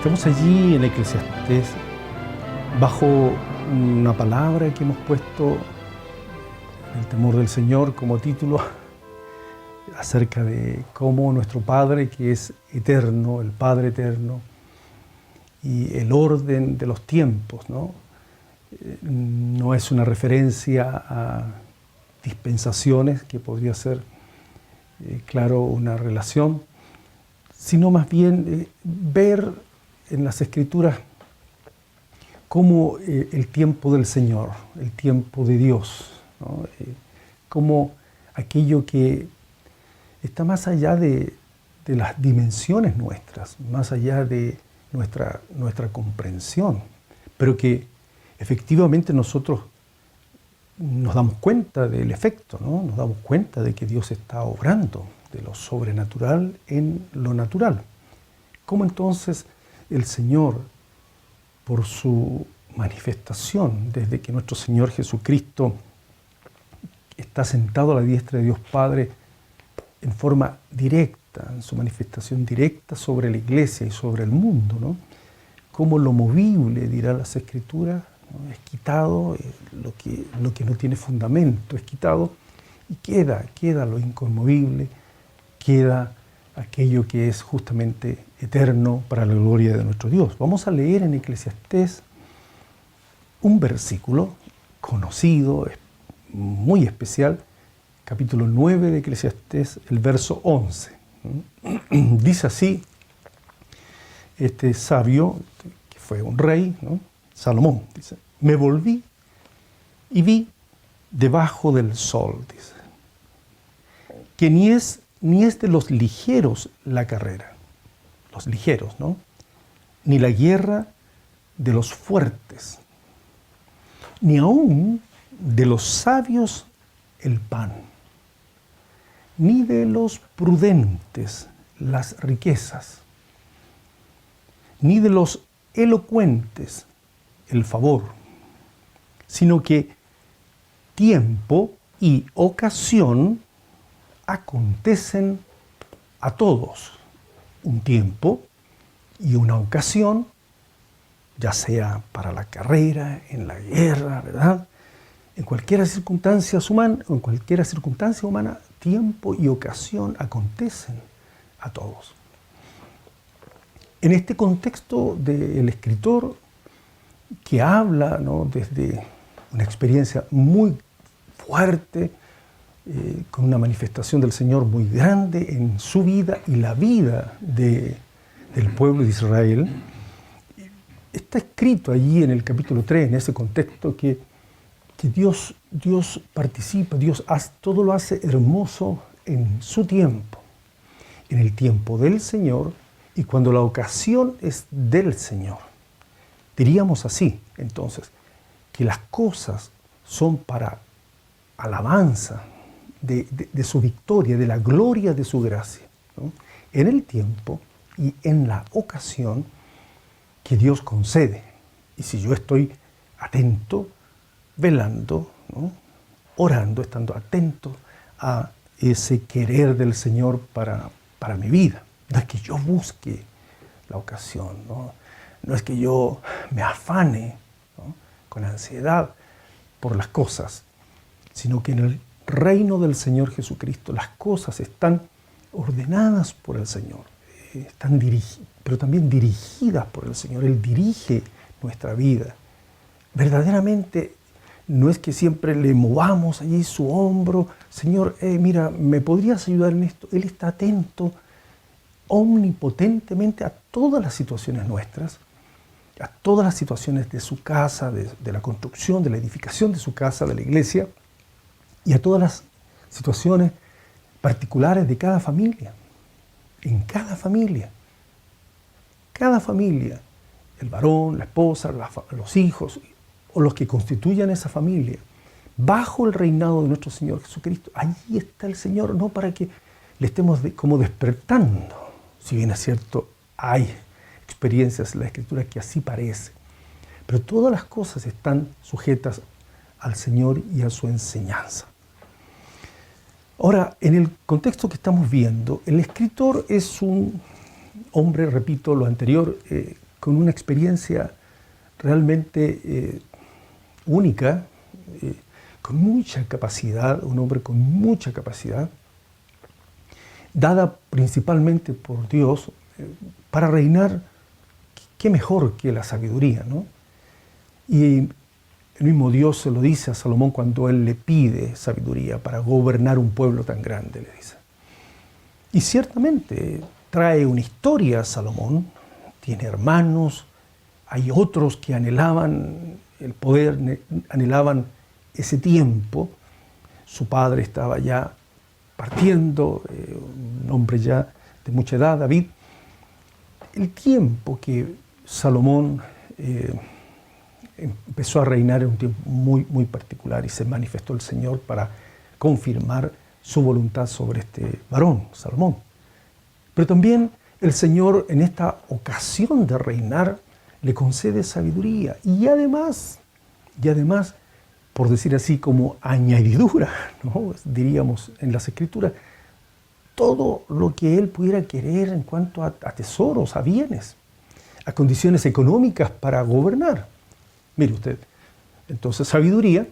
Estamos allí en Eclesiastés bajo una palabra que hemos puesto, el temor del Señor, como título, acerca de cómo nuestro Padre, que es eterno, el Padre eterno, y el orden de los tiempos, ¿no? No es una referencia a dispensaciones, que podría ser, claro, una relación, sino más bien ver en las Escrituras cómo el tiempo del Señor, el tiempo de Dios, ¿no? Cómo aquello que está más allá de las dimensiones nuestras, más allá de nuestra comprensión, pero que efectivamente nosotros nos damos cuenta del efecto, ¿no? Nos damos cuenta de que Dios está obrando de lo sobrenatural en lo natural. ¿Cómo entonces el Señor, por su manifestación, desde que nuestro Señor Jesucristo está sentado a la diestra de Dios Padre en forma directa, en su manifestación directa sobre la iglesia y sobre el mundo, ¿no? Cómo lo movible, dirá las Escrituras, ¿no? Es quitado, lo que no tiene fundamento es quitado, y queda lo inconmovible, queda aquello que es justamente eterno para la gloria de nuestro Dios. Vamos a leer en Eclesiastés un versículo conocido, muy especial, capítulo 9 de Eclesiastés, el verso 11. Dice así, este sabio, que fue un rey, ¿no? Salomón, dice: me volví y vi debajo del sol, dice, que ni es de los ligeros la carrera, los ligeros, ¿no? Ni la guerra de los fuertes, ni aún de los sabios el pan, ni de los prudentes las riquezas, ni de los elocuentes el favor, sino que tiempo y ocasión acontecen a todos. Un tiempo y una ocasión, ya sea para la carrera, en la guerra, ¿verdad? En cualquier circunstancia humana, tiempo y ocasión acontecen a todos. En este contexto del escritor que habla, ¿no?, desde una experiencia muy fuerte, con una manifestación del Señor muy grande en su vida y la vida del pueblo de Israel, está escrito allí en el capítulo 3, en ese contexto, que Dios participa, todo lo hace hermoso en su tiempo, en el tiempo del Señor, y cuando la ocasión es del Señor. Diríamos así, entonces, que las cosas son para alabanza de su victoria, de la gloria de su gracia, ¿no? En el tiempo y en la ocasión que Dios concede. Y si yo estoy atento, velando, ¿no?, orando, estando atento a ese querer del Señor para mi vida. No es que yo busque la ocasión, ¿no? No es que yo me afane, ¿no?, con ansiedad por las cosas, sino que en el reino del Señor Jesucristo las cosas están ordenadas por el Señor, pero también dirigidas por el Señor. Él dirige nuestra vida. Verdaderamente no es que siempre le movamos allí su hombro: Señor, mira, ¿me podrías ayudar en esto? Él está atento omnipotentemente a todas las situaciones nuestras, a todas las situaciones de su casa, de la construcción, de la edificación de su casa, de la iglesia, y a todas las situaciones particulares de cada familia. En cada familia, el varón, la esposa, los hijos, o los que constituyan esa familia, bajo el reinado de nuestro Señor Jesucristo, allí está el Señor, no para que le estemos como despertando. Si bien es cierto, hay experiencias en la Escritura que así parece, pero todas las cosas están sujetas al Señor y a su enseñanza. Ahora, en el contexto que estamos viendo, el escritor es un hombre, repito lo anterior, con una experiencia realmente única, con mucha capacidad, un hombre con mucha capacidad, dada principalmente por Dios para reinar. Qué mejor que la sabiduría, ¿no? Y el mismo Dios se lo dice a Salomón cuando él le pide sabiduría para gobernar un pueblo tan grande, le dice. Y ciertamente trae una historia a Salomón, tiene hermanos, hay otros que anhelaban el poder, anhelaban ese tiempo. Su padre estaba ya partiendo, un hombre ya de mucha edad, David. El tiempo que Salomón empezó a reinar en un tiempo muy, muy particular y se manifestó el Señor para confirmar su voluntad sobre este varón, Salomón. Pero también el Señor en esta ocasión de reinar le concede sabiduría y además, por decir así como añadidura, ¿no? Diríamos en las Escrituras, todo lo que él pudiera querer en cuanto a tesoros, a bienes, a condiciones económicas para gobernar. Mire usted, entonces sabiduría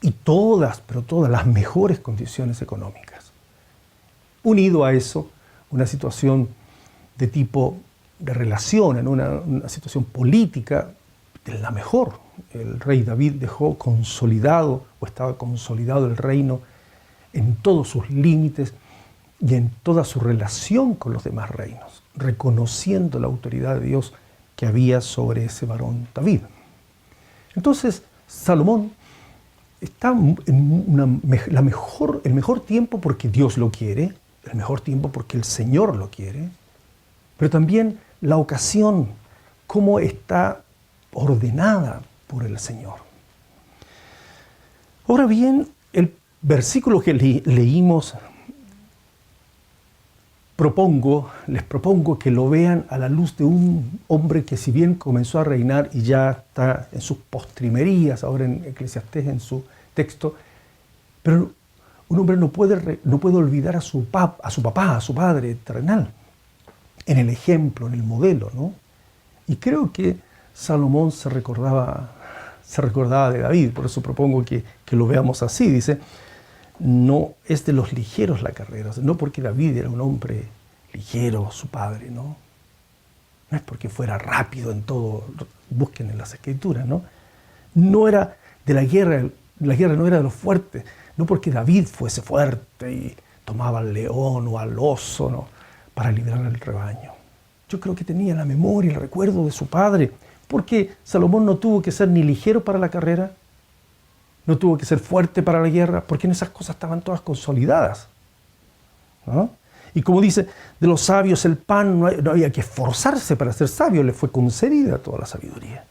y todas, pero todas las mejores condiciones económicas. Unido a eso, una situación de tipo de relación, en una situación política de la mejor. El rey David dejó consolidado, o estaba consolidado el reino en todos sus límites y en toda su relación con los demás reinos, reconociendo la autoridad de Dios que había sobre ese varón David. Entonces, Salomón está en el mejor tiempo porque Dios lo quiere, el mejor tiempo porque el Señor lo quiere, pero también la ocasión, cómo está ordenada por el Señor. Ahora bien, el versículo que leímos, les propongo que lo vean a la luz de un hombre que si bien comenzó a reinar y ya está en sus postrimerías, ahora en Eclesiastés en su texto, pero un hombre no puede olvidar a su papá, a su padre terrenal, en el ejemplo, en el modelo, ¿no? Y creo que Salomón se recordaba de David, por eso propongo que lo veamos así. Dice, no es de los ligeros la carrera, no porque David era un hombre ligero, su padre, ¿no? No es porque fuera rápido en todo, busquen en las Escrituras, ¿no? No era de la guerra no era de los fuertes, no porque David fuese fuerte y tomaba al león o al oso, ¿no?, para liberar al rebaño. Yo creo que tenía la memoria, el recuerdo de su padre, porque Salomón no tuvo que ser ni ligero para la carrera, no tuvo que ser fuerte para la guerra, porque en esas cosas estaban todas consolidadas, ¿no? Y como dice, de los sabios el pan, no había que esforzarse para ser sabio, le fue concedida toda la sabiduría.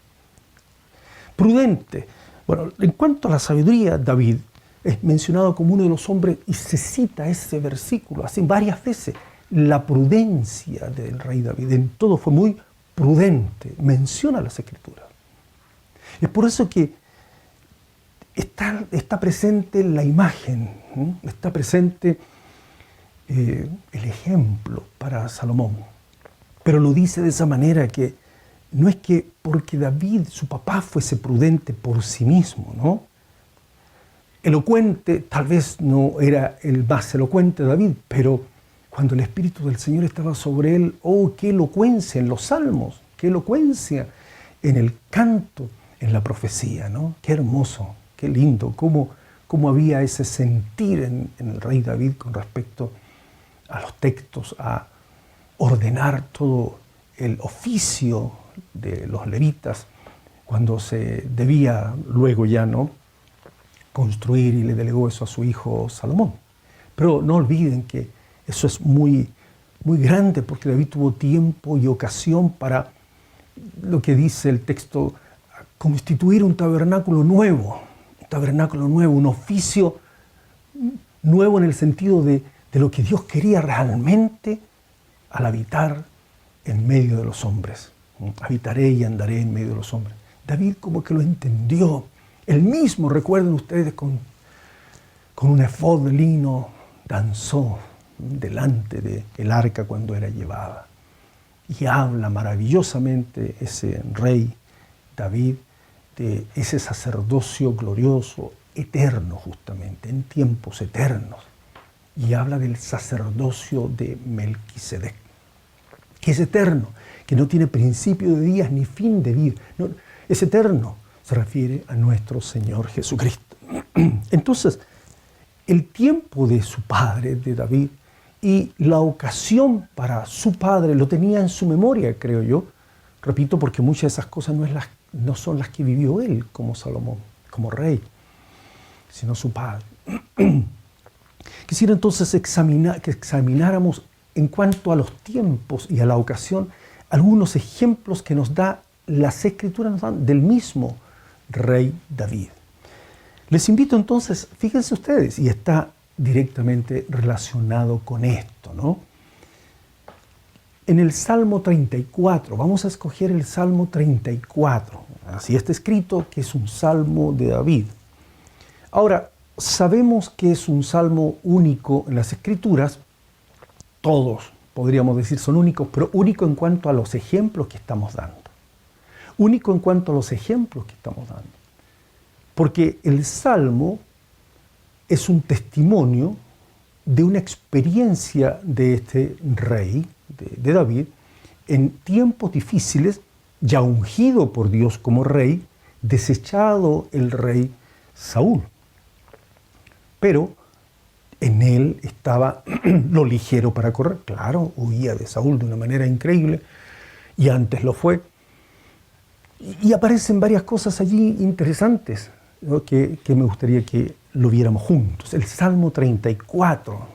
Prudente. Bueno, en cuanto a la sabiduría, David es mencionado como uno de los hombres, y se cita ese versículo así varias veces. La prudencia del rey David, en todo fue muy prudente, menciona las Escrituras. Es por eso que está presente la imagen, ¿sí? Está presente el ejemplo para Salomón. Pero lo dice de esa manera que no es que porque David, su papá, fuese prudente por sí mismo, ¿no? Elocuente, tal vez no era el más elocuente David, pero cuando el Espíritu del Señor estaba sobre él, ¡oh, qué elocuencia en los salmos! ¡Qué elocuencia en el canto, en la profecía!, ¿no? ¡Qué hermoso! ¡Qué lindo! Cómo había ese sentir en el rey David con respecto a los textos, a ordenar todo el oficio de los levitas, cuando se debía luego ya, ¿no?, construir, y le delegó eso a su hijo Salomón. Pero no olviden que eso es muy, muy grande, porque David tuvo tiempo y ocasión para, lo que dice el texto, constituir un tabernáculo nuevo, un oficio nuevo en el sentido de lo que Dios quería realmente al habitar en medio de los hombres. Habitaré y andaré en medio de los hombres. David como que lo entendió. Él mismo, recuerden ustedes, con un efod de lino danzó delante del arca cuando era llevada. Y habla maravillosamente ese rey David de ese sacerdocio glorioso, eterno justamente, en tiempos eternos. Y habla del sacerdocio de Melquisedec, que es eterno, que no tiene principio de días ni fin de vida. No, es eterno, se refiere a nuestro Señor Jesucristo. Entonces, el tiempo de su padre, de David, y la ocasión para su padre lo tenía en su memoria, creo yo. Repito, porque muchas de esas cosas no son las que vivió él como Salomón, como rey, sino su padre. Quisiera entonces que examináramos en cuanto a los tiempos y a la ocasión algunos ejemplos que nos da las Escrituras, nos dan del mismo rey David. Les invito entonces, fíjense ustedes, y está directamente relacionado con esto, ¿no? En el Salmo 34, vamos a escoger el Salmo 34, así está escrito que es un salmo de David. Ahora, sabemos que es un salmo único en las Escrituras, todos podríamos decir son únicos, pero único en cuanto a los ejemplos que estamos dando. Único en cuanto a los ejemplos que estamos dando. Porque el salmo es un testimonio de una experiencia de este rey, de David, en tiempos difíciles, ya ungido por Dios como rey, desechado el rey Saúl. Pero en él estaba lo ligero para correr. Claro, huía de Saúl de una manera increíble, y antes lo fue. Y aparecen varias cosas allí interesantes, ¿no? que me gustaría que lo viéramos juntos. El Salmo 34,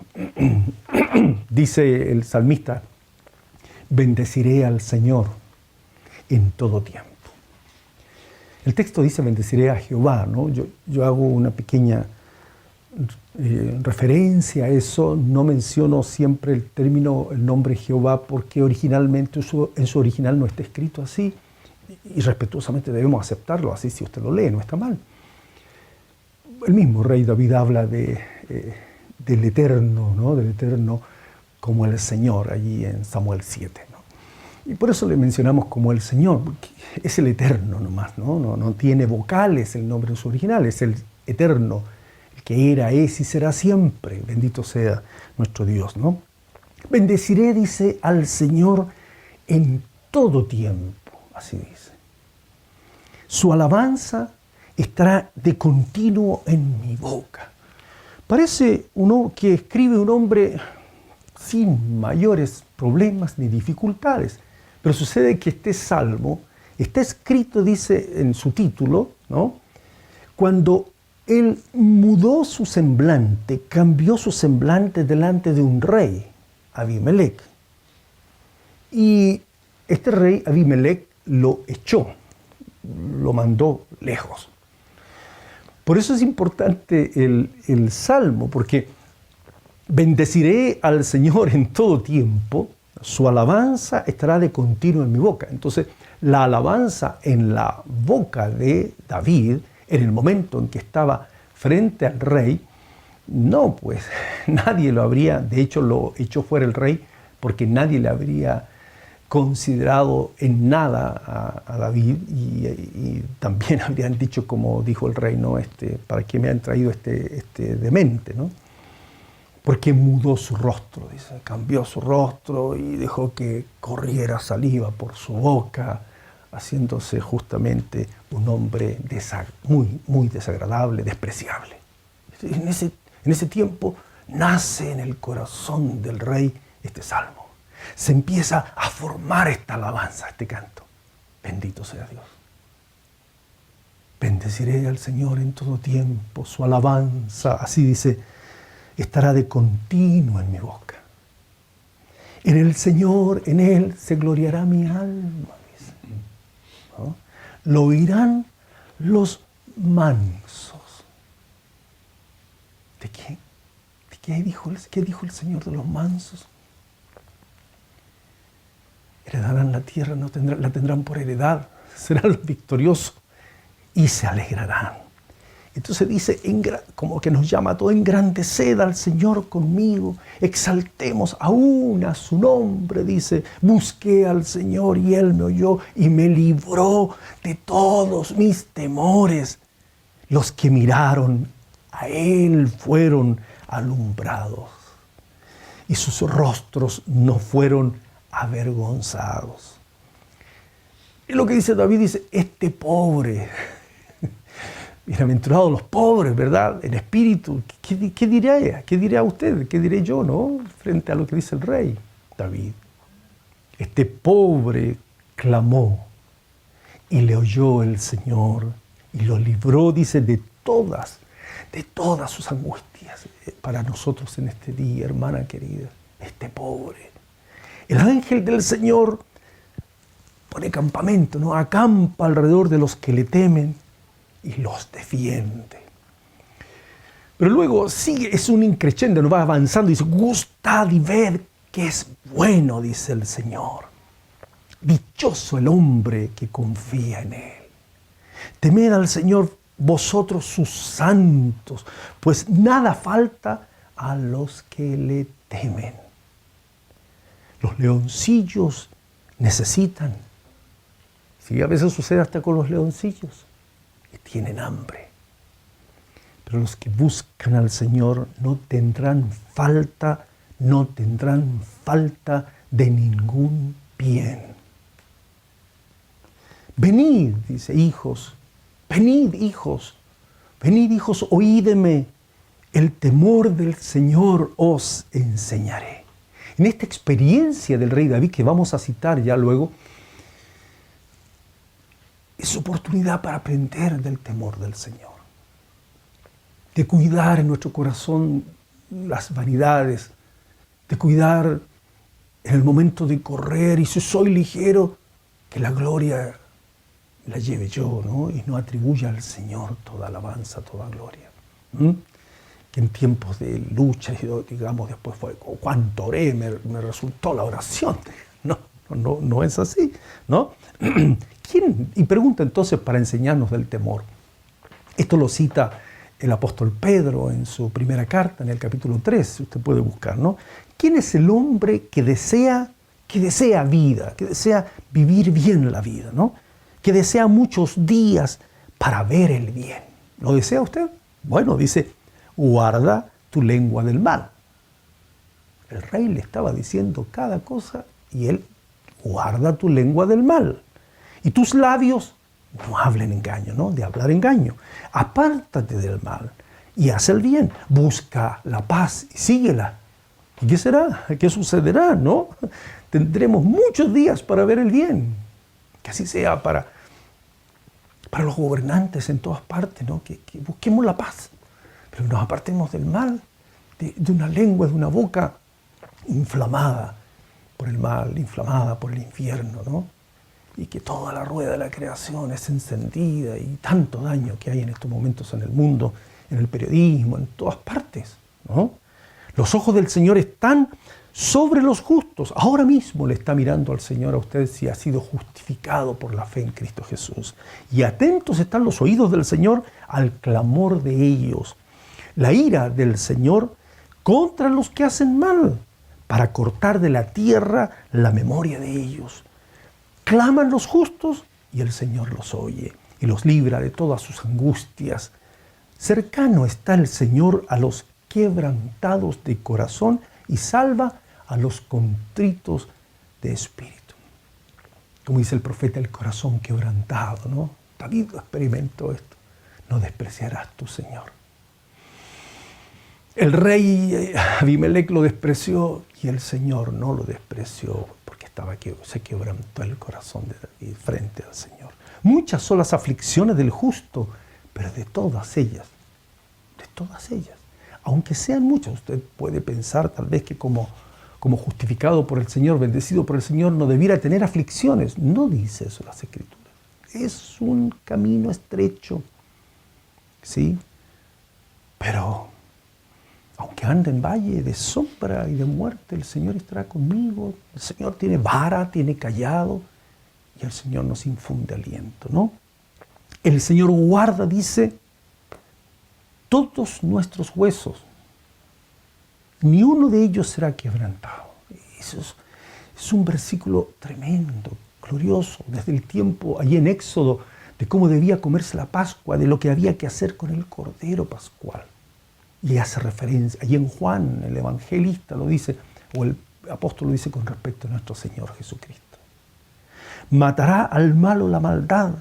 dice el salmista, bendeciré al Señor en todo tiempo. El texto dice bendeciré a Jehová, ¿no? Yo hago una pequeña referencia a eso, no menciono siempre el nombre Jehová porque originalmente en su original no está escrito así, y respetuosamente debemos aceptarlo así. Si usted lo lee, no está mal. El mismo rey David habla del Eterno, ¿no? Del Eterno como el Señor, allí en Samuel 7, ¿no? Y por eso le mencionamos como el Señor, porque es el Eterno nomás, ¿no? No tiene vocales el nombre en su original, es el Eterno, el que era, es y será siempre. Bendito sea nuestro Dios, ¿no? Bendeciré, dice, al Señor en todo tiempo, así dice. Su alabanza estará de continuo en mi boca. Parece que escribe un hombre sin mayores problemas ni dificultades, pero sucede que este salmo está escrito, dice en su título, ¿no? Cuando él mudó su semblante, cambió su semblante delante de un rey, Abimelec. Y este rey, Abimelec, lo echó, lo mandó lejos. Por eso es importante el Salmo, porque bendeciré al Señor en todo tiempo, su alabanza estará de continuo en mi boca. Entonces, la alabanza en la boca de David, en el momento en que estaba frente al rey, no, pues nadie lo habría, de hecho lo echó fuera el rey, porque nadie le habría considerado en nada a David, y también habrían dicho, como dijo el rey, ¿no? ¿Para qué me han traído este demente, ¿no? Porque mudó su rostro, dice, cambió su rostro y dejó que corriera saliva por su boca, haciéndose justamente un hombre muy, muy desagradable, despreciable. En ese tiempo nace en el corazón del rey este salmo. Se empieza a formar esta alabanza, este canto. Bendito sea Dios. Bendeciré al Señor en todo tiempo, su alabanza, así dice, estará de continuo en mi boca. En el Señor, en Él se gloriará mi alma, dice, ¿no? Lo oirán los mansos. ¿De qué? ¿Qué dijo el Señor de los mansos? Heredarán la tierra, la tendrán por heredad, serán los victoriosos y se alegrarán. Entonces dice, como que nos llama a todos, engrandeced al Señor conmigo, exaltemos aún a su nombre, dice, busqué al Señor y Él me oyó y me libró de todos mis temores. Los que miraron a Él fueron alumbrados y sus rostros no fueron avergonzados. Y lo que dice David, dice, este pobre, bienaventurados los pobres, ¿verdad? En espíritu. ¿Qué dirá ella? ¿Qué dirá usted? ¿Qué diré yo, no? Frente a lo que dice el rey David. Este pobre clamó y le oyó el Señor y lo libró, dice, de todas sus angustias. Para nosotros en este día, hermana querida, este pobre. El ángel del Señor pone campamento, ¿no? Acampa alrededor de los que le temen y los defiende. Pero luego sigue, es un increchendo, no va avanzando y dice, gustad y ved que es bueno, dice el Señor. Dichoso el hombre que confía en Él. Temed al Señor vosotros sus santos, pues nada falta a los que le temen. Los leoncillos necesitan, sí, a veces sucede hasta con los leoncillos, que tienen hambre. Pero los que buscan al Señor no tendrán falta de ningún bien. Venid, dice, hijos, venid, hijos, oídeme, el temor del Señor os enseñaré. En esta experiencia del rey David, que vamos a citar ya luego, es oportunidad para aprender del temor del Señor, de cuidar en nuestro corazón las vanidades, de cuidar en el momento de correr, y si soy ligero, que la gloria la lleve yo, ¿no? Y no atribuya al Señor toda alabanza, toda gloria. Que en tiempos de lucha, digamos, después fue, cuánto oré, me resultó la oración. No es así, ¿no? ¿Quién? Y pregunta entonces para enseñarnos del temor. Esto lo cita el apóstol Pedro en su primera carta, en el capítulo 3, si usted puede buscar, ¿no? ¿Quién es el hombre que desea vida, que desea vivir bien la vida, ¿no? Que desea muchos días para ver el bien? ¿Lo desea usted? Bueno, dice, guarda tu lengua del mal. El rey le estaba diciendo cada cosa y él, guarda tu lengua del mal. Y tus labios no hablen engaño, ¿no? De hablar engaño. Apártate del mal y haz el bien. Busca la paz y síguela. ¿Y qué será? ¿Qué sucederá? ¿No? Tendremos muchos días para ver el bien. Que así sea para los gobernantes en todas partes, ¿no? Que busquemos la paz, pero nos apartemos del mal, de una lengua, de una boca inflamada por el mal, inflamada por el infierno, ¿no? Y que toda la rueda de la creación es encendida y tanto daño que hay en estos momentos en el mundo, en el periodismo, en todas partes, ¿no? Los ojos del Señor están sobre los justos. Ahora mismo le está mirando al Señor a usted si ha sido justificado por la fe en Cristo Jesús. Y atentos están los oídos del Señor al clamor de ellos. La ira del Señor contra los que hacen mal, para cortar de la tierra la memoria de ellos. Claman los justos y el Señor los oye y los libra de todas sus angustias. Cercano está el Señor a los quebrantados de corazón y salva a los contritos de espíritu. Como dice el profeta, el corazón quebrantado, ¿no? David experimentó esto. No despreciarás tu Señor. El rey Abimelec lo despreció y el Señor no lo despreció porque se quebrantó el corazón de David frente al Señor. Muchas son las aflicciones del justo, pero de todas ellas, aunque sean muchas, usted puede pensar tal vez que como justificado por el Señor, bendecido por el Señor, no debiera tener aflicciones. No dice eso las Escrituras. Es un camino estrecho, ¿sí? Pero aunque ande en valle de sombra y de muerte, el Señor estará conmigo. El Señor tiene vara, tiene cayado, y el Señor nos infunde aliento, ¿no? El Señor guarda, dice, todos nuestros huesos, ni uno de ellos será quebrantado. Eso es un versículo tremendo, glorioso, desde el tiempo allí en Éxodo, de cómo debía comerse la Pascua, de lo que había que hacer con el Cordero Pascual. Y hace referencia, allí en Juan, el evangelista lo dice, o el apóstol lo dice con respecto a nuestro Señor Jesucristo. Matará al malo la maldad,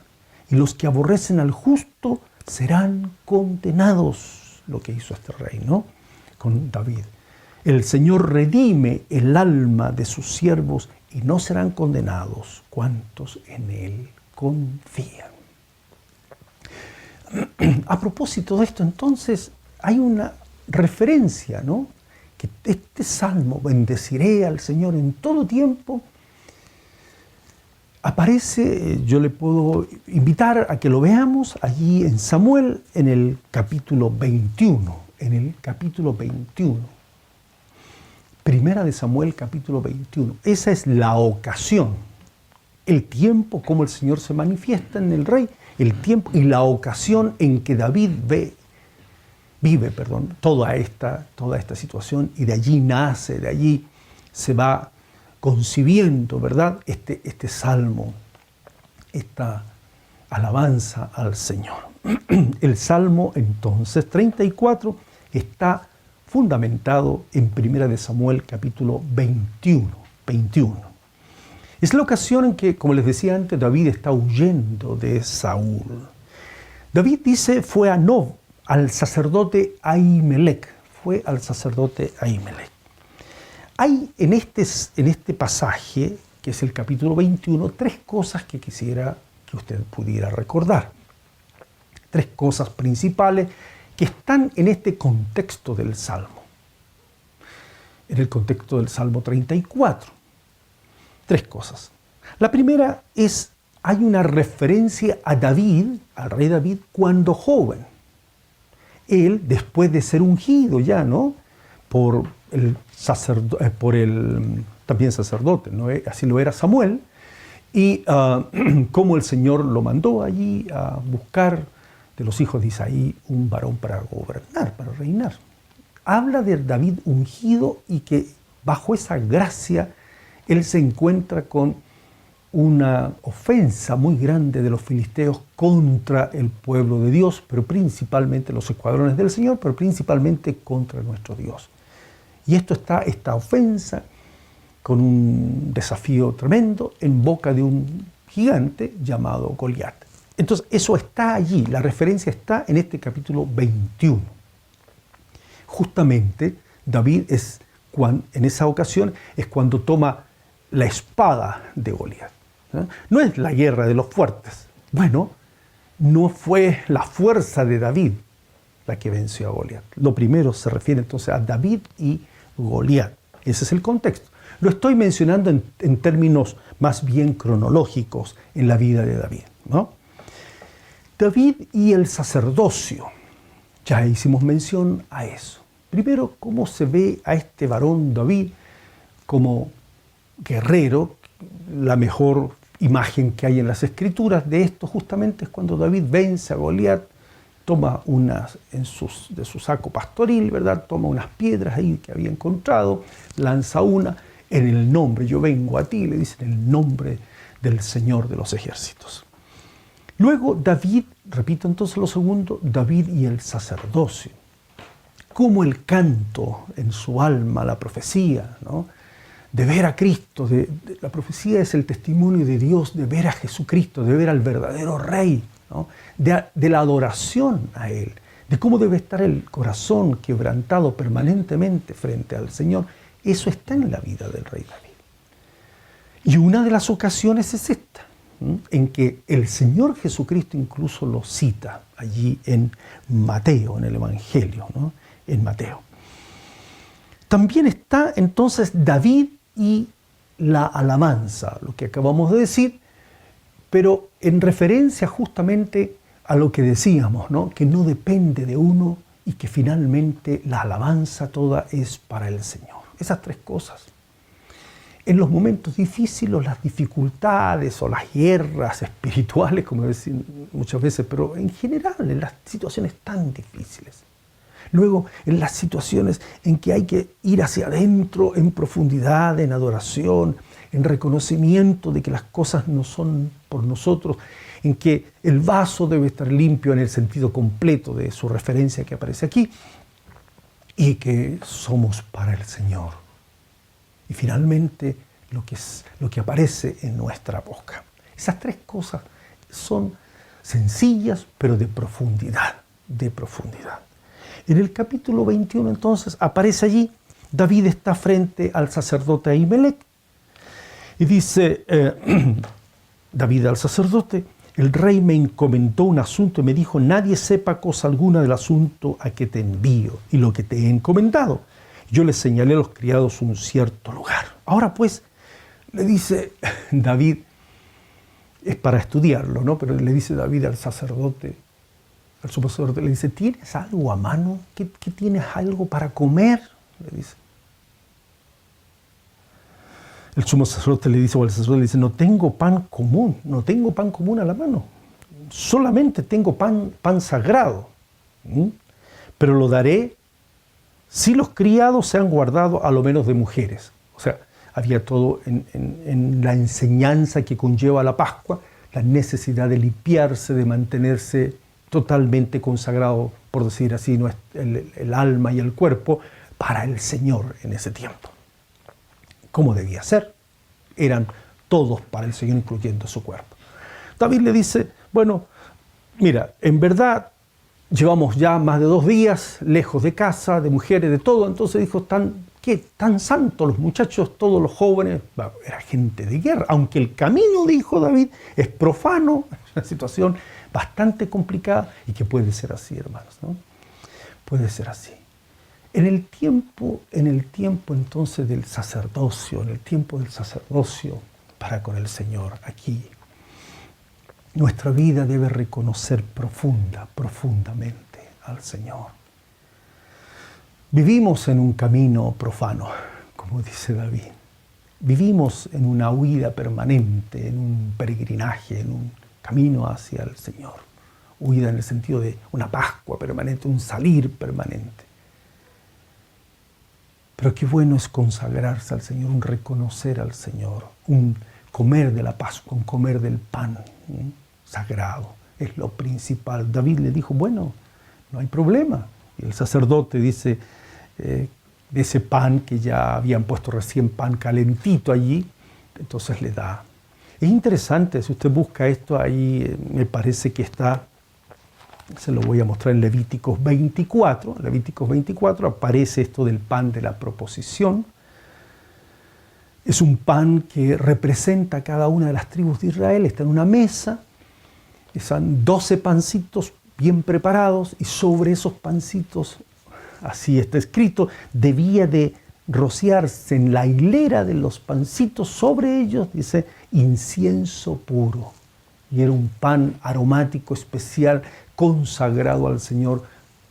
y los que aborrecen al justo serán condenados. Lo que hizo este rey, ¿no? Con David. El Señor redime el alma de sus siervos y no serán condenados cuantos en Él confían. A propósito de esto, entonces, hay una referencia, ¿no? Que este salmo, bendeciré al Señor en todo tiempo, aparece, yo le puedo invitar a que lo veamos allí en Samuel, en el capítulo 21. En el capítulo 21. Primera de Samuel, capítulo 21. Esa es la ocasión, el tiempo, como el Señor se manifiesta en el rey, el tiempo y la ocasión en que David vive toda esta situación, y de allí nace, de allí se va concibiendo, ¿verdad? Este salmo, esta alabanza al Señor. El salmo, entonces, 34, está fundamentado en Primera de Samuel, capítulo 21. Es la ocasión en que, como les decía antes, David está huyendo de Saúl. David dice, fue a Nob, al sacerdote Ahimelech. Fue al sacerdote Ahimelech. Hay en este pasaje, que es el capítulo 21, tres cosas que quisiera que usted pudiera recordar. Tres cosas principales que están en este contexto del Salmo. En el contexto del Salmo 34. Tres cosas. La primera es, hay una referencia a David, al rey David, cuando joven. Él, después de ser ungido ya, ¿no? Por el también sacerdote, ¿no? Así lo era Samuel, y cómo el Señor lo mandó allí a buscar de los hijos de Isaí un varón para gobernar, para reinar. Habla de David ungido y que bajo esa gracia él se encuentra con una ofensa muy grande de los filisteos contra el pueblo de Dios, pero principalmente los escuadrones del Señor, pero principalmente contra nuestro Dios. Y esta ofensa, con un desafío tremendo, en boca de un gigante llamado Goliat. Entonces, eso está allí, la referencia está en este capítulo 21. Justamente, David en esa ocasión es cuando toma la espada de Goliat. No es la guerra de los fuertes. Bueno, no fue la fuerza de David la que venció a Goliat. Lo primero se refiere entonces a David y Goliat. Ese es el contexto. Lo estoy mencionando en términos más bien cronológicos en la vida de David, ¿no? David y el sacerdocio. Ya hicimos mención a eso. Primero, cómo se ve a este varón David como guerrero. La mejor imagen que hay en las Escrituras de esto justamente es cuando David vence a Goliat, toma de su saco pastoril, ¿verdad? Toma unas piedras ahí que había encontrado, lanza una, en el nombre, yo vengo a ti, le dice, en el nombre del Señor de los ejércitos. Luego David, repito entonces lo segundo, David y el sacerdocio. Como el canto en su alma, la profecía, ¿no? De ver a Cristo, la profecía es el testimonio de Dios, de ver a Jesucristo, de ver al verdadero Rey, ¿no? De la adoración a Él, de cómo debe estar el corazón quebrantado permanentemente frente al Señor. Eso está en la vida del rey David. Y una de las ocasiones es esta, en que el Señor Jesucristo incluso lo cita allí en Mateo, en el Evangelio, ¿no? En Mateo. También está entonces David y la alabanza, lo que acabamos de decir, pero en referencia justamente a lo que decíamos, ¿no? Que no depende de uno y que finalmente la alabanza toda es para el Señor. Esas tres cosas. En los momentos difíciles, las dificultades o las guerras espirituales, como decían muchas veces, pero en general en las situaciones tan difíciles, Luego, en las situaciones en que hay que ir hacia adentro, en profundidad, en adoración, en reconocimiento de que las cosas no son por nosotros, en que el vaso debe estar limpio en el sentido completo de su referencia que aparece aquí, y que somos para el Señor. Y finalmente, lo que aparece en nuestra boca. Esas tres cosas son sencillas, pero de profundidad, de profundidad. En el capítulo 21, entonces, aparece allí, David está frente al sacerdote Ahimelech, y dice David al sacerdote: el rey me encomendó un asunto y me dijo: nadie sepa cosa alguna del asunto a que te envío y lo que te he encomendado. Yo le señalé a los criados un cierto lugar. Ahora pues, le dice David, es para estudiarlo, ¿no? Pero le dice David al sacerdote, al sumo sacerdote, le dice: ¿tienes algo a mano? ¿Qué tienes algo para comer? Le dice. El sumo sacerdote le dice, o el sacerdote le dice: no tengo pan común a la mano. Solamente tengo pan sagrado. Pero lo daré si los criados se han guardado a lo menos de mujeres. O sea, había todo en la enseñanza que conlleva la Pascua, la necesidad de limpiarse, de mantenerse totalmente consagrado, por decir así, el alma y el cuerpo, para el Señor en ese tiempo. ¿Cómo debía ser? Eran todos para el Señor, incluyendo su cuerpo. David le dice: bueno, mira, en verdad llevamos ya más de 2 días lejos de casa, de mujeres, de todo. Entonces dijo: tan santos los muchachos, todos los jóvenes. Bueno, era gente de guerra, aunque el camino, dijo David, es profano, es una situación bastante complicada, y que puede ser así, hermanos, ¿no? Puede ser así. En el tiempo entonces del sacerdocio, para con el Señor, aquí, nuestra vida debe reconocer profundamente al Señor. Vivimos en un camino profano, como dice David. Vivimos en una huida permanente, en un peregrinaje, en un camino hacia el Señor. Huida en el sentido de una Pascua permanente, un salir permanente. Pero qué bueno es consagrarse al Señor, un reconocer al Señor, un comer de la Pascua, un comer del pan sagrado. Es lo principal. David le dijo: bueno, no hay problema. Y el sacerdote dice, de ese pan que ya habían puesto recién, pan calentito allí, entonces le da. Es interesante, si usted busca esto, ahí me parece que está, se lo voy a mostrar en Levíticos 24. En Levíticos 24 aparece esto del pan de la proposición. Es un pan que representa a cada una de las tribus de Israel. Está en una mesa. Son 12 pancitos bien preparados, y sobre esos pancitos, así está escrito, debía de rociarse en la hilera de los pancitos, sobre ellos, dice, incienso puro. Y era un pan aromático especial, consagrado al Señor.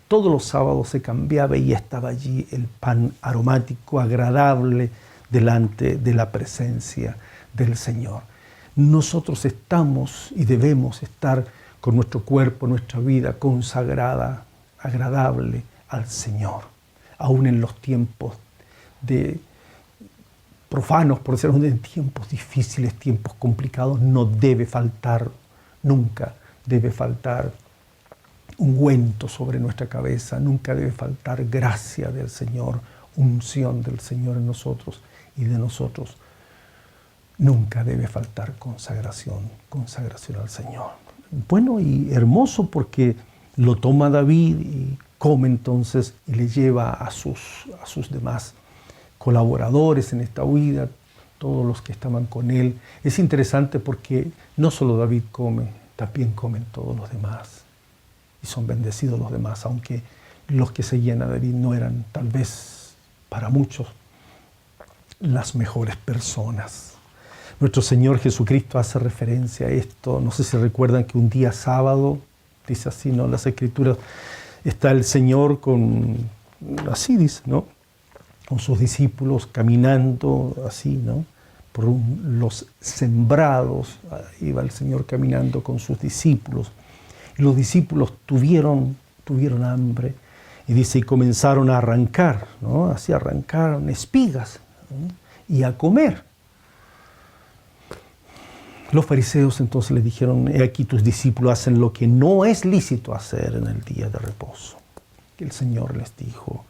Todos los sábados se cambiaba y estaba allí el pan aromático, agradable, delante de la presencia del Señor. Nosotros estamos y debemos estar con nuestro cuerpo, nuestra vida consagrada, agradable al Señor. Aún en los tiempos de profanos, por decirlo, en tiempos difíciles, tiempos complicados, no debe faltar, nunca debe faltar ungüento sobre nuestra cabeza, nunca debe faltar gracia del Señor, unción del Señor en nosotros, y de nosotros nunca debe faltar consagración al Señor. Bueno y hermoso, porque lo toma David y come entonces y le lleva a sus demás colaboradores en esta huida, todos los que estaban con él. Es interesante porque no solo David come, también comen todos los demás. Y son bendecidos los demás, aunque los que seguían a David no eran, tal vez, para muchos, las mejores personas. Nuestro Señor Jesucristo hace referencia a esto. No sé si recuerdan que un día sábado, dice así, ¿no? Las Escrituras, está el Señor así dice, ¿no? Con sus discípulos caminando así, ¿no? Por los sembrados, iba el Señor caminando con sus discípulos. Y los discípulos tuvieron hambre, Y dice, y comenzaron a arrancar, ¿no? Así arrancaron espigas, ¿no? Y a comer. Los fariseos entonces le dijeron, he aquí tus discípulos hacen lo que no es lícito hacer en el día de reposo. Y el Señor les dijo,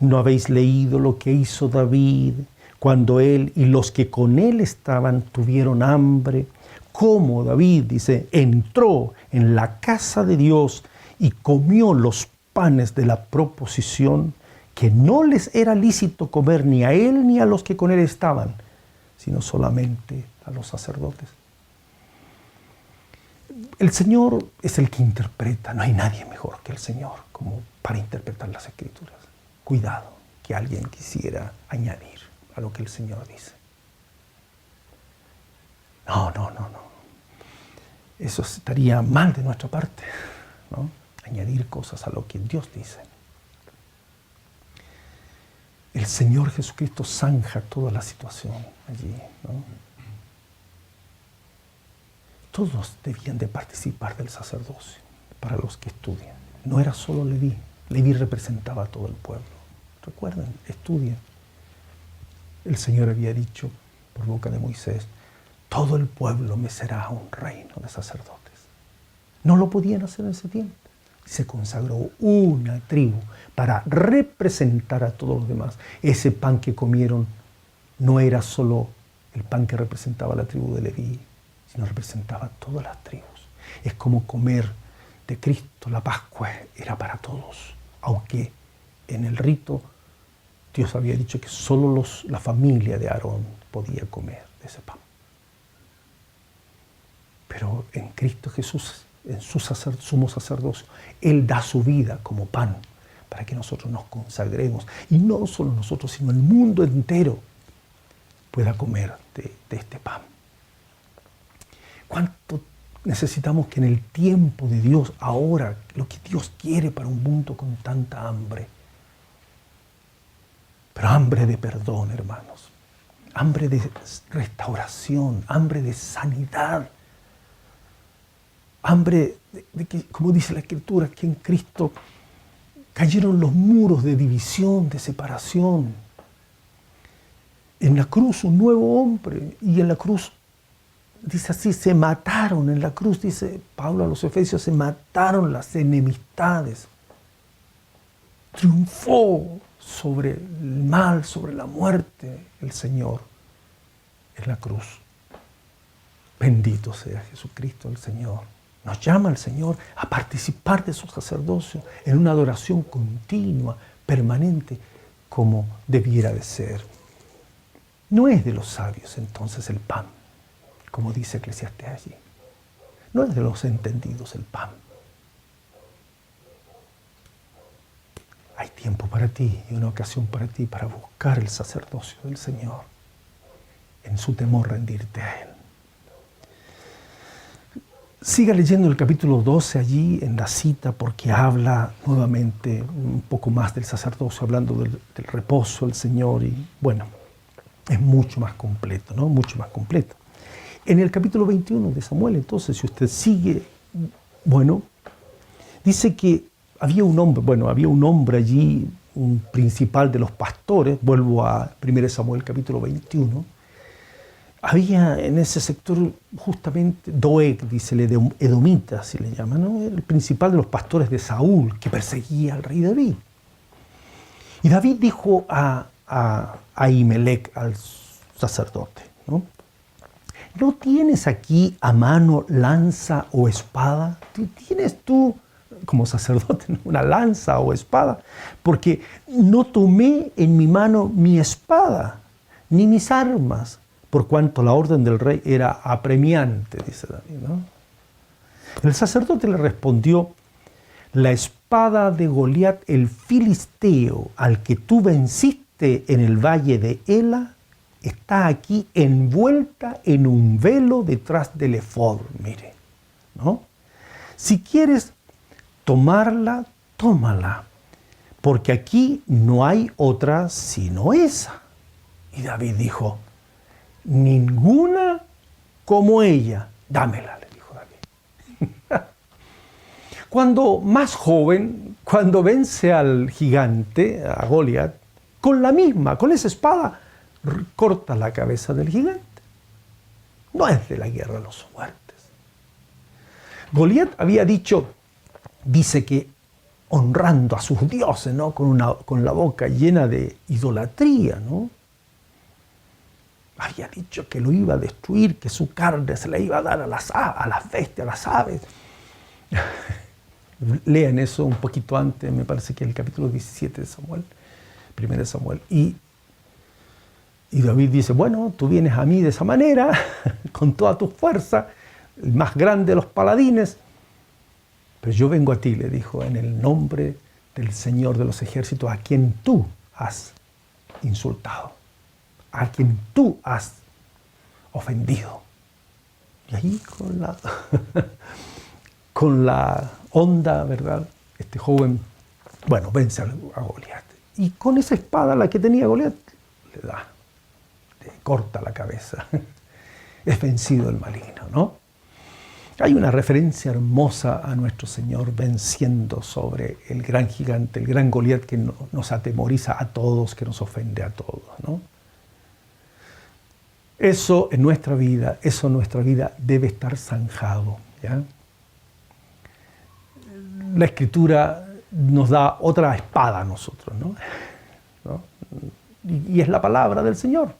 ¿no habéis leído lo que hizo David cuando él y los que con él estaban tuvieron hambre? Cómo David, dice, entró en la casa de Dios y comió los panes de la proposición, que no les era lícito comer ni a él ni a los que con él estaban, sino solamente a los sacerdotes. El Señor es el que interpreta, no hay nadie mejor que el Señor como para interpretar las Escrituras. Cuidado que alguien quisiera añadir a lo que el Señor dice. No. Eso estaría mal de nuestra parte, ¿no? Añadir cosas a lo que Dios dice. El Señor Jesucristo zanja toda la situación allí, ¿no? Todos debían de participar del sacerdocio para los que estudian. No era solo Leví. Leví representaba a todo el pueblo. Recuerden, estudien. El Señor había dicho por boca de Moisés, todo el pueblo me será un reino de sacerdotes. No lo podían hacer en ese tiempo. Se consagró una tribu para representar a todos los demás. Ese pan que comieron no era solo el pan que representaba a la tribu de Leví, sino representaba a todas las tribus. Es como comer de Cristo. La Pascua era para todos, aunque en el rito Dios había dicho que solo la familia de Aarón podía comer de ese pan. Pero en Cristo Jesús, en su sumo sacerdocio, Él da su vida como pan para que nosotros nos consagremos. Y no solo nosotros, sino el mundo entero pueda comer de este pan. ¿Cuánto necesitamos que en el tiempo de Dios, ahora, lo que Dios quiere para un mundo con tanta hambre? Pero hambre de perdón, hermanos. Hambre de restauración, hambre de sanidad. Hambre de que, como dice la Escritura, que en Cristo cayeron los muros de división, de separación. En la cruz un nuevo hombre, y en la cruz, dice así, se mataron. En la cruz, dice Pablo a los Efesios, se mataron las enemistades. Triunfó sobre el mal, sobre la muerte, el Señor en la cruz. Bendito sea Jesucristo el Señor. Nos llama el Señor a participar de su sacerdocio en una adoración continua, permanente, como debiera de ser. No es de los sabios entonces el pan, como dice Eclesiastés allí. No es de los entendidos el pan. Hay tiempo para ti y una ocasión para ti para buscar el sacerdocio del Señor. En su temor rendirte a Él. Siga leyendo el capítulo 12 allí en la cita, porque habla nuevamente un poco más del sacerdocio, hablando del reposo del Señor, y bueno, es mucho más completo, ¿no? Mucho más completo. En el capítulo 21 de Samuel, entonces, si usted sigue, bueno, dice que había un hombre allí, un principal de los pastores, vuelvo a 1 Samuel capítulo 21, había en ese sector justamente Doeg, dice el edomita, así le llaman, ¿no? El principal de los pastores de Saúl, que perseguía al rey David. Y David dijo a Ahimelech, al sacerdote, ¿no? ¿No tienes aquí a mano lanza o espada? ¿Tienes tú, como sacerdote, una lanza o espada? Porque no tomé en mi mano mi espada, ni mis armas, por cuanto la orden del rey era apremiante, dice David, ¿no? El sacerdote le respondió, la espada de Goliat, el filisteo, al que tú venciste en el valle de Ela, está aquí envuelta en un velo detrás del efod, mire, ¿no? Si quieres tomarla, tómala, porque aquí no hay otra sino esa. Y David dijo, ninguna como ella, dámela, le dijo David. Cuando más joven, cuando vence al gigante, a Goliat, con esa espada, corta la cabeza del gigante. No es de la guerra a los fuertes. Goliat había dice que honrando a sus dioses, ¿no? Con la boca llena de idolatría, ¿no? Había dicho que lo iba a destruir, que su carne se la iba a dar a las bestias, a las aves. Lean eso un poquito antes, me parece que el capítulo 17 de Samuel, 1 Samuel. Y David dice, bueno, tú vienes a mí de esa manera, con toda tu fuerza, el más grande de los paladines, pero yo vengo a ti, le dijo, en el nombre del Señor de los ejércitos, a quien tú has insultado, a quien tú has ofendido. Y ahí con la onda, ¿verdad? Este joven, bueno, vence a Goliat. Y con esa espada, la que tenía Goliat, le corta la cabeza. Es vencido el maligno, ¿no? Hay una referencia hermosa a nuestro Señor venciendo sobre el gran gigante, el gran Goliat que nos atemoriza a todos, que nos ofende a todos, ¿no? Eso en nuestra vida debe estar zanjado, ¿ya? La Escritura nos da otra espada a nosotros, ¿no? Y es la palabra del Señor.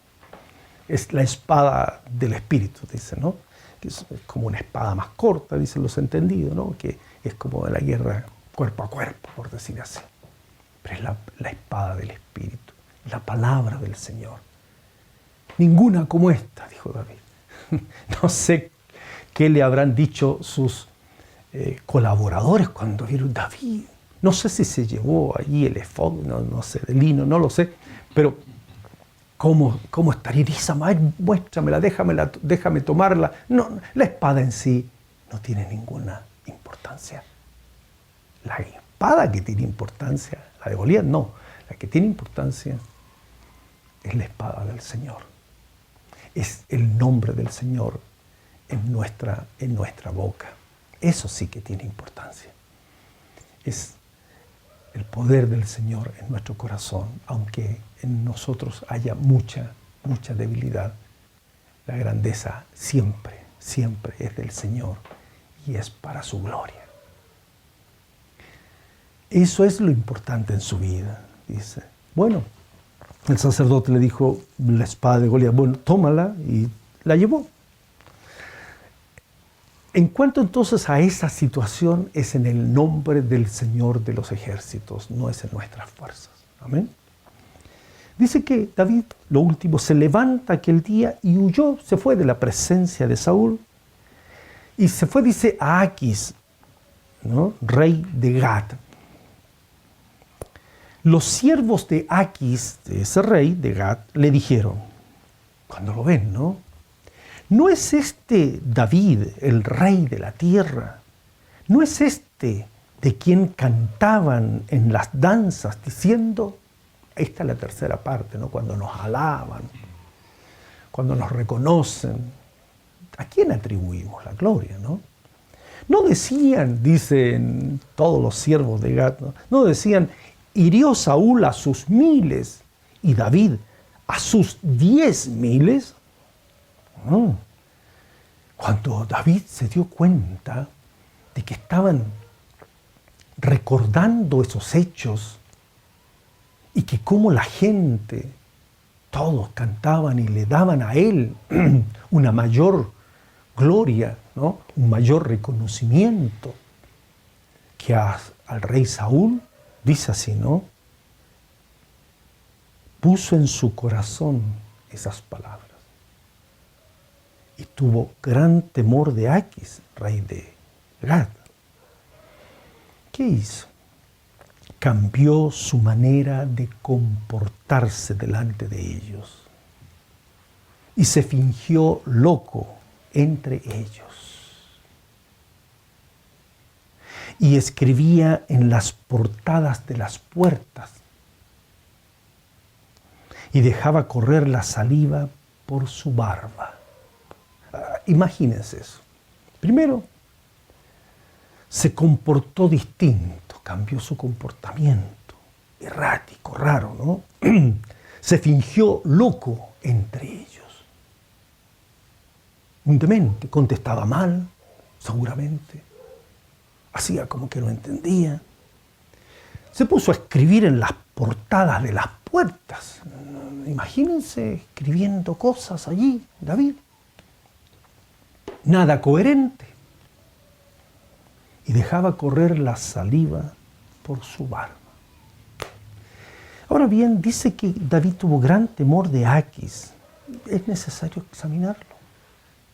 Es la espada del Espíritu, dice, ¿no? Que es como una espada más corta, dicen los entendidos, ¿no? Que es como de la guerra cuerpo a cuerpo, por decir así. Pero es la espada del Espíritu, la palabra del Señor. Ninguna como esta, dijo David. No sé qué le habrán dicho sus colaboradores cuando vieron David. No sé si se llevó allí el efod, no sé, de lino, no lo sé, pero ¿cómo estaría esa? Muéstramela, déjame tomarla. No, la espada en sí no tiene ninguna importancia. La espada que tiene importancia, la de Goliat no, la que tiene importancia es la espada del Señor. Es el nombre del Señor en nuestra boca. Eso sí que tiene importancia. Es el poder del Señor en nuestro corazón, aunque en nosotros haya mucha debilidad. La grandeza siempre es del Señor y es para su gloria. Eso es lo importante en su vida, dice. Bueno, el sacerdote le dijo la espada de Goliat, bueno, tómala, y la llevó. En cuanto entonces a esa situación, es en el nombre del Señor de los ejércitos, no es en nuestras fuerzas. Amén. Dice que David, lo último, se levanta aquel día y huyó, se fue de la presencia de Saúl y se fue, dice, a Aquis, ¿no? Rey de Gat. Los siervos de Aquis, de ese rey de Gat, le dijeron, cuando lo ven, ¿no es este David, el rey de la tierra? ¿No es este de quien cantaban en las danzas diciendo? Esta es la tercera parte, ¿no? Cuando nos alaban, cuando nos reconocen. ¿A quién atribuimos la gloria, no? No decían, dicen todos los siervos de Gat, no decían, hirió Saúl a sus 1000 y David a sus 10.000. No. Cuando David se dio cuenta de que estaban recordando esos hechos y que como la gente, todos cantaban y le daban a él una mayor gloria, ¿no? Un mayor reconocimiento que al rey Saúl, dice así, ¿no? Puso en su corazón esas palabras. Y tuvo gran temor de Aquis, rey de Gat. ¿Qué hizo? Cambió su manera de comportarse delante de ellos y se fingió loco entre ellos. Y escribía en las portadas de las puertas y dejaba correr la saliva por su barba. Imagínense eso. Primero, se comportó distinto. cambió su comportamiento, errático, raro, ¿no? Se fingió loco entre ellos. Un demente, contestaba mal, seguramente. Hacía como que no entendía. Se puso a escribir en las portadas de las puertas. Imagínense escribiendo cosas allí, David. Nada coherente. Y dejaba correr la saliva por su barba. Ahora bien, dice que David tuvo gran temor de Aquis. Es necesario examinarlo.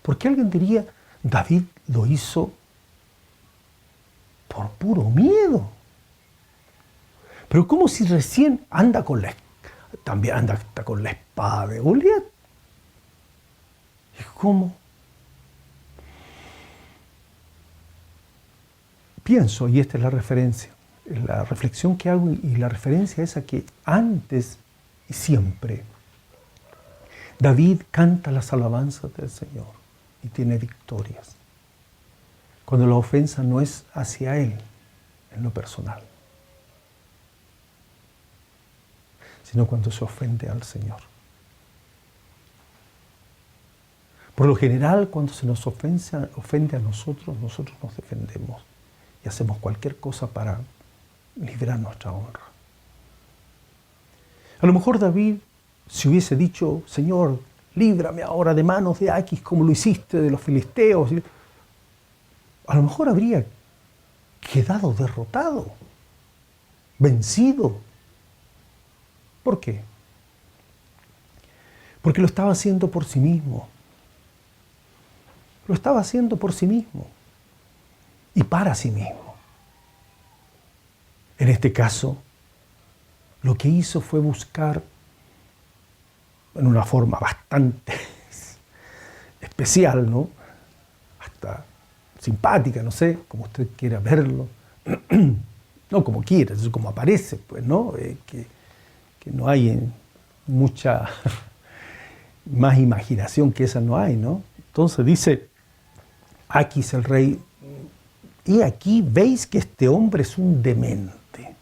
Porque alguien diría, David lo hizo por puro miedo. Pero como si recién también anda hasta con la espada de Goliat. ¿Y cómo? Pienso, y esta es la referencia, la reflexión que hago y la referencia es a que antes y siempre David canta las alabanzas del Señor y tiene victorias. Cuando la ofensa no es hacia él, en lo personal, sino cuando se ofende al Señor. Por lo general, cuando se nos ofende a nosotros nos defendemos y hacemos cualquier cosa para liberar nuestra honra. A lo mejor David, si hubiese dicho, Señor, líbrame ahora de manos de Aquis como lo hiciste de los filisteos, a lo mejor habría quedado derrotado, vencido. ¿Por qué? Porque lo estaba haciendo por sí mismo. Lo estaba haciendo por sí mismo y para sí mismo. En este caso, lo que hizo fue buscar, en una forma bastante especial, ¿no? Hasta simpática, no sé, como usted quiera verlo, no como quiera, eso es como aparece, pues, ¿no? Que no hay mucha más imaginación que esa no hay, ¿no? Entonces dice Aquis el rey, y aquí veis que este hombre es un demente.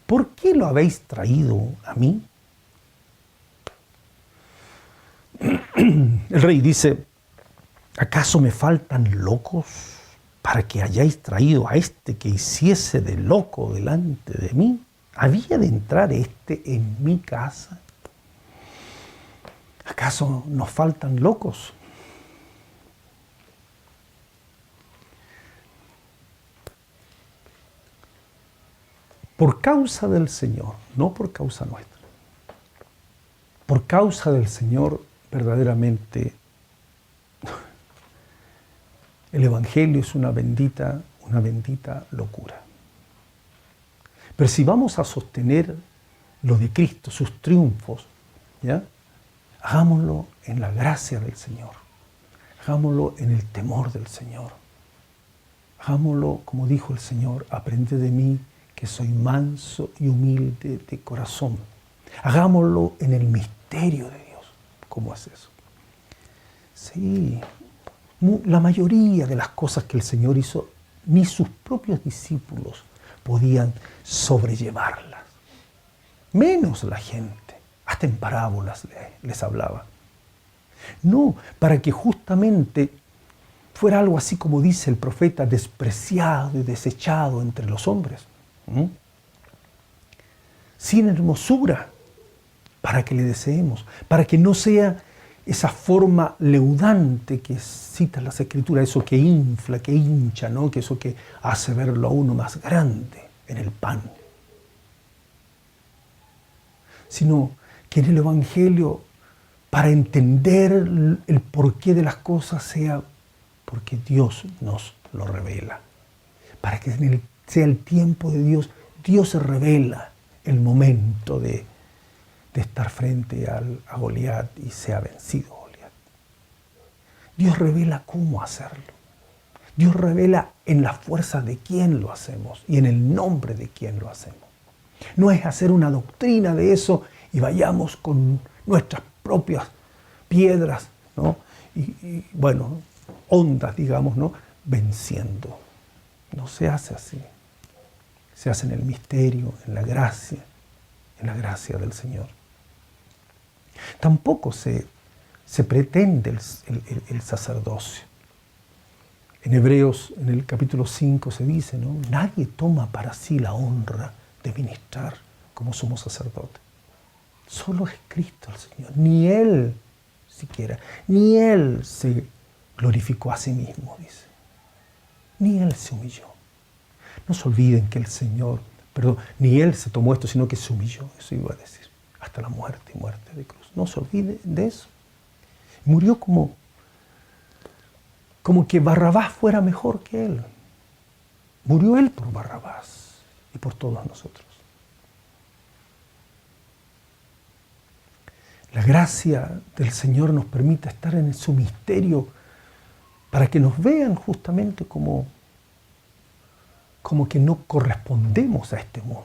¿Por qué lo habéis traído a mí? El rey dice, ¿acaso me faltan locos para que hayáis traído a este que hiciese de loco delante de mí? ¿Había de entrar este en mi casa? ¿Acaso nos faltan locos? Por causa del Señor, no por causa nuestra. Por causa del Señor, verdaderamente, el Evangelio es una bendita locura. Pero si vamos a sostener lo de Cristo, sus triunfos, ¿ya? Hagámoslo en la gracia del Señor. Hagámoslo en el temor del Señor. Hagámoslo, como dijo el Señor, aprended de mí que soy manso y humilde de corazón. Hagámoslo en el misterio de Dios. ¿Cómo es eso? Sí, la mayoría de las cosas que el Señor hizo, ni sus propios discípulos podían sobrellevarlas. Menos la gente, hasta en parábolas les hablaba. No, para que justamente fuera algo así como dice el profeta, despreciado y desechado entre los hombres. Sin hermosura, para que le deseemos, para que no sea esa forma leudante que cita las Escrituras, eso que infla, que hincha, ¿no? Que eso que hace verlo a uno más grande en el pan. Sino que en el Evangelio, para entender el porqué de las cosas, sea porque Dios nos lo revela. Para que sea el tiempo de Dios, Dios se revela el momento de estar frente a Goliat y sea vencido Goliat. Dios revela cómo hacerlo. Dios revela en la fuerza de quién lo hacemos y en el nombre de quién lo hacemos. No es hacer una doctrina de eso y vayamos con nuestras propias piedras, ¿no? Y bueno, ondas, digamos, ¿no? Venciendo. No se hace así. se hace en el misterio, en la gracia del Señor. Tampoco se pretende el sacerdocio. En Hebreos, en el capítulo 5 se dice, ¿no? Nadie toma para sí la honra de ministrar como sumo sacerdote. Solo es Cristo el Señor, ni Él siquiera, ni Él se glorificó a sí mismo, dice. Ni Él se humilló. No se olviden que el Señor, ni Él se tomó esto, sino que se humilló, eso iba a decir, hasta la muerte y muerte de cruz. No se olviden de eso. Murió como que Barrabás fuera mejor que Él. Murió Él por Barrabás y por todos nosotros. La gracia del Señor nos permite estar en su misterio para que nos vean justamente como que no correspondemos a este mundo,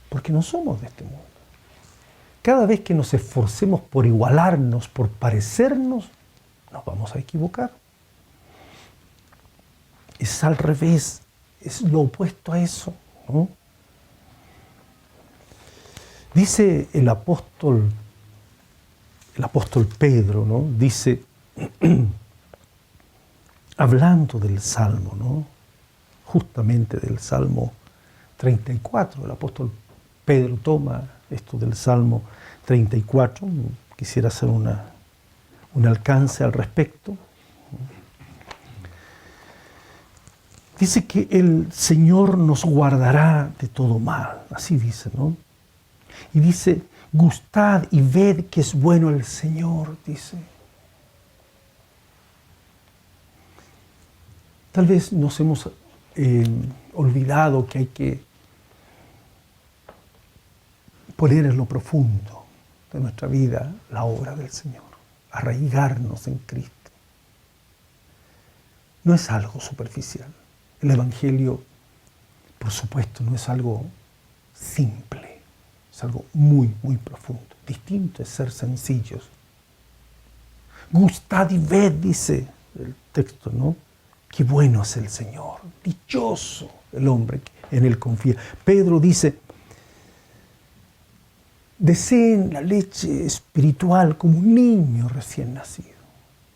porque no somos de este mundo. Cada vez que nos esforcemos por igualarnos, por parecernos, nos vamos a equivocar. Es al revés, es lo opuesto a eso, ¿no? Dice el apóstol Pedro, ¿no? Dice, hablando del Salmo, ¿no? Justamente del Salmo 34, el apóstol Pedro toma esto del Salmo 34, quisiera hacer un alcance al respecto. Dice que el Señor nos guardará de todo mal, así dice, ¿no? Y dice, gustad y ved que es bueno el Señor, dice. Tal vez nos hemos olvidado que hay que poner en lo profundo de nuestra vida la obra del Señor, arraigarnos en Cristo. No es algo superficial. El Evangelio, por supuesto, no es algo simple, es algo muy, muy profundo. Distinto es ser sencillos. Gustad y ved, dice el texto, ¿no? Qué bueno es el Señor, dichoso el hombre que en Él confía. Pedro dice, deseen la leche espiritual como un niño recién nacido,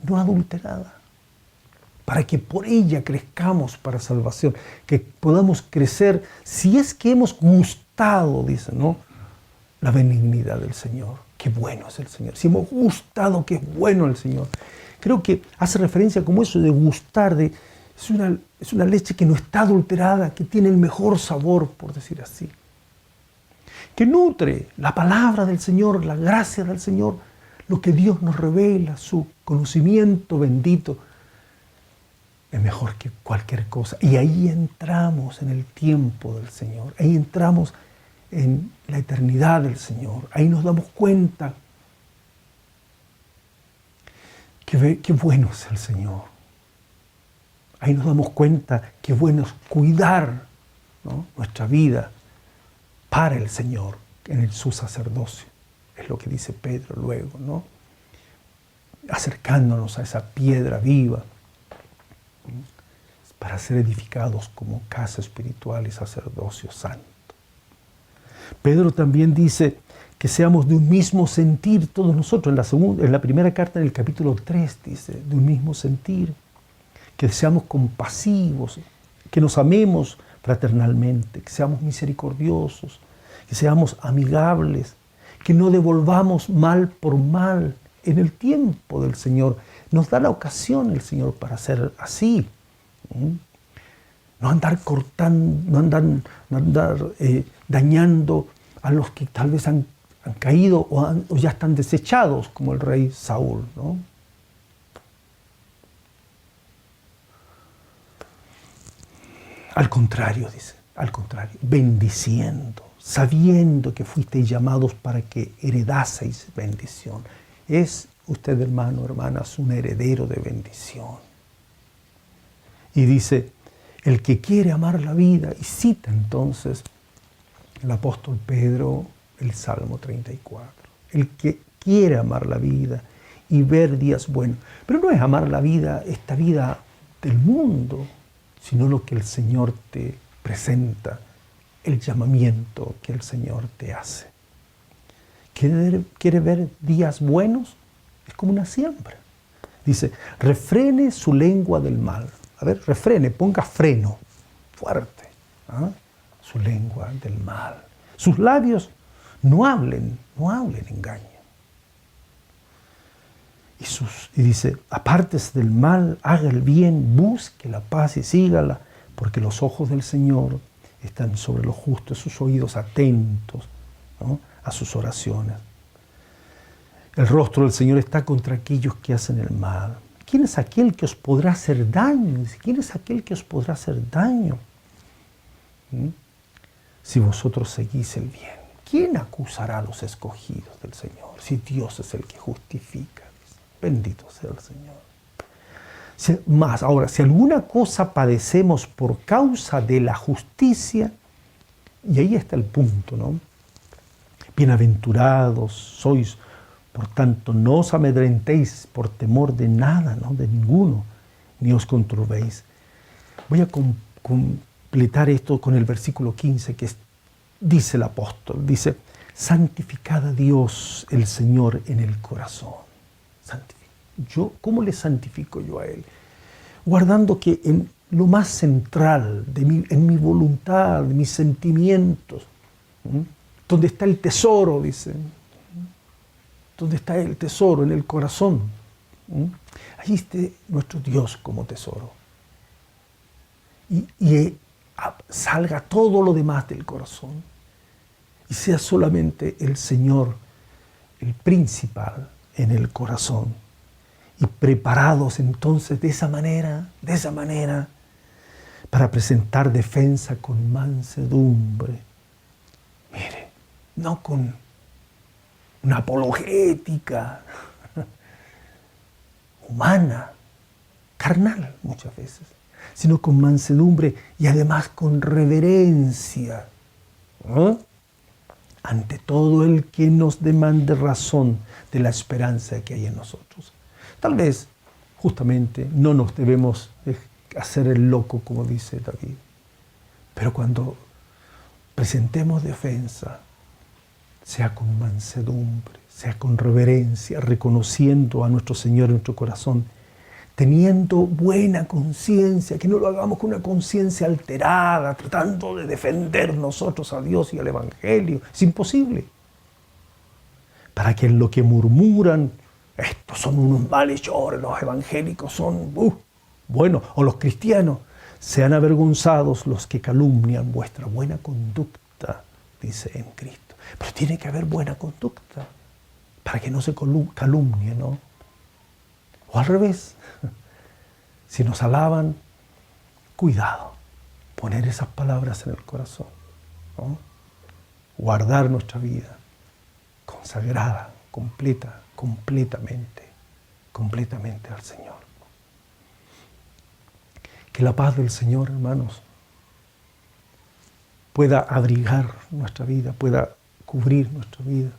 no adulterada, para que por ella crezcamos para salvación, que podamos crecer si es que hemos gustado, dice, ¿no? La benignidad del Señor. Qué bueno es el Señor. Si hemos gustado que es bueno el Señor. Creo que hace referencia como eso de gustar, es una leche que no está adulterada, que tiene el mejor sabor, por decir así. Que nutre la palabra del Señor, la gracia del Señor, lo que Dios nos revela, su conocimiento bendito, es mejor que cualquier cosa. Y ahí entramos en el tiempo del Señor, ahí entramos en la eternidad del Señor, ahí nos damos cuenta qué bueno es el Señor. Ahí nos damos cuenta qué bueno es cuidar, ¿no? Nuestra vida para el Señor en su sacerdocio. Es lo que dice Pedro luego, ¿no? Acercándonos a esa piedra viva para ser edificados como casa espiritual y sacerdocio santo. Pedro también dice que seamos de un mismo sentir todos nosotros. En la primera carta, en el capítulo 3, dice, de un mismo sentir. Que seamos compasivos, que nos amemos fraternalmente, que seamos misericordiosos, que seamos amigables, que no devolvamos mal por mal en el tiempo del Señor. Nos da la ocasión el Señor para ser así. No andar cortando, no andar dañando a los que tal vez han caído o ya están desechados, como el rey Saúl, ¿no? Al contrario, dice, al contrario, bendiciendo, sabiendo que fuisteis llamados para que heredaseis bendición. Es usted, hermano, hermanas, un heredero de bendición. Y dice, el que quiere amar la vida, y cita entonces el apóstol Pedro el Salmo 34. El que quiere amar la vida y ver días buenos. Pero no es amar la vida, esta vida del mundo, sino lo que el Señor te presenta el llamamiento que el Señor te hace. ¿Quiere ver días buenos? Es como una siembra. Dice, refrene su lengua del mal. A ver, refrene, ponga freno, fuerte. Su lengua del mal. Sus labios no hablen engaño. Y dice, apártese del mal, haga el bien, busque la paz y sígala, porque los ojos del Señor están sobre los justos, sus oídos atentos, ¿no?, a sus oraciones. El rostro del Señor está contra aquellos que hacen el mal. ¿Quién es aquel que os podrá hacer daño? Dice, ¿quién es aquel que os podrá hacer daño? Si vosotros seguís el bien. ¿Quién acusará a los escogidos del Señor? Si Dios es el que justifica. Bendito sea el Señor. Más, ahora, si alguna cosa padecemos por causa de la justicia, y ahí está el punto, ¿no? Bienaventurados sois, por tanto, no os amedrentéis por temor de nada, ¿no?, de ninguno, ni os conturbéis. Voy a completar esto con el versículo 15, que dice el apóstol, dice, santificad a Dios el Señor en el corazón. ¿Cómo le santifico yo a Él? Guardando que en lo más central, en mi voluntad, de mis sentimientos, donde está el tesoro, dice, donde está el tesoro, en el corazón, allí esté nuestro Dios como tesoro. Y salga todo lo demás del corazón, y sea solamente el Señor, el principal, en el corazón. Y preparados entonces de esa manera, para presentar defensa con mansedumbre. Mire, no con una apologética humana, carnal muchas veces, sino con mansedumbre y además con reverencia, ante todo el que nos demande razón de la esperanza que hay en nosotros. Tal vez, justamente, no nos debemos hacer el loco, como dice David, pero cuando presentemos defensa, sea con mansedumbre, sea con reverencia, reconociendo a nuestro Señor en nuestro corazón, teniendo buena conciencia, que no lo hagamos con una conciencia alterada, tratando de defender nosotros a Dios y al Evangelio. Es imposible. Para que en lo que murmuran, estos son unos malhechores, los evangélicos son, bueno, o los cristianos, sean avergonzados los que calumnian vuestra buena conducta, dice en Cristo. Pero tiene que haber buena conducta para que no se calumnie, ¿no? O al revés, si nos alaban, cuidado, poner esas palabras en el corazón, ¿no? Guardar nuestra vida consagrada, completamente al Señor. Que la paz del Señor, hermanos, pueda abrigar nuestra vida, pueda cubrir nuestra vida.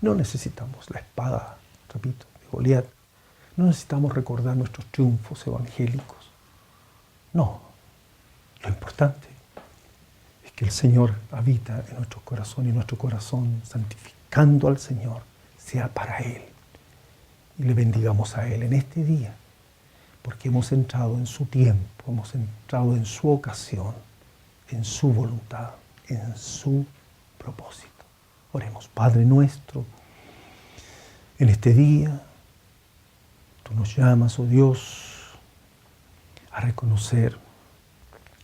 No necesitamos la espada, repito, de Goliat. No necesitamos recordar nuestros triunfos evangélicos. No. Lo importante es que el Señor habita en nuestro corazón y nuestro corazón, santificando al Señor, sea para Él. Y le bendigamos a Él en este día, porque hemos entrado en su tiempo, hemos entrado en su ocasión, en su voluntad, en su propósito. Oremos. Padre nuestro, en este día, tú nos llamas, oh Dios, a reconocer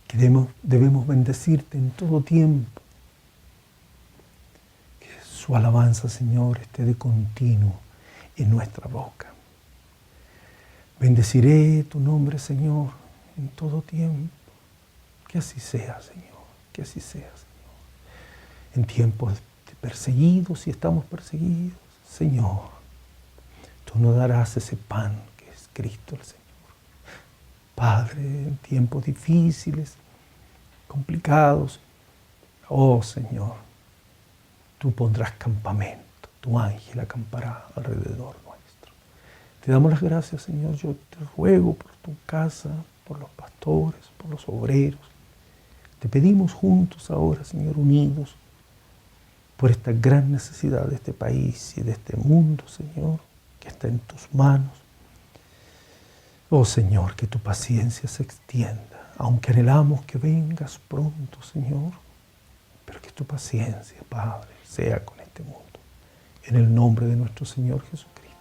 que debemos bendecirte en todo tiempo. Que su alabanza, Señor, esté de continuo en nuestra boca. Bendeciré tu nombre, Señor, en todo tiempo. Que así sea, Señor, que así sea, Señor. En tiempos de perseguidos, si estamos perseguidos, Señor, tú nos darás ese pan que es Cristo el Señor. Padre, en tiempos difíciles, complicados, oh Señor, tú pondrás campamento, tu ángel acampará alrededor nuestro. Te damos las gracias, Señor. Yo te ruego por tu casa, por los pastores, por los obreros, Te pedimos juntos ahora, Señor, unidos, por esta gran necesidad de este país y de este mundo, Señor, que está en tus manos. Oh Señor, que tu paciencia se extienda, aunque anhelamos que vengas pronto, Señor, pero que tu paciencia, Padre, sea con este mundo. En el nombre de nuestro Señor Jesucristo.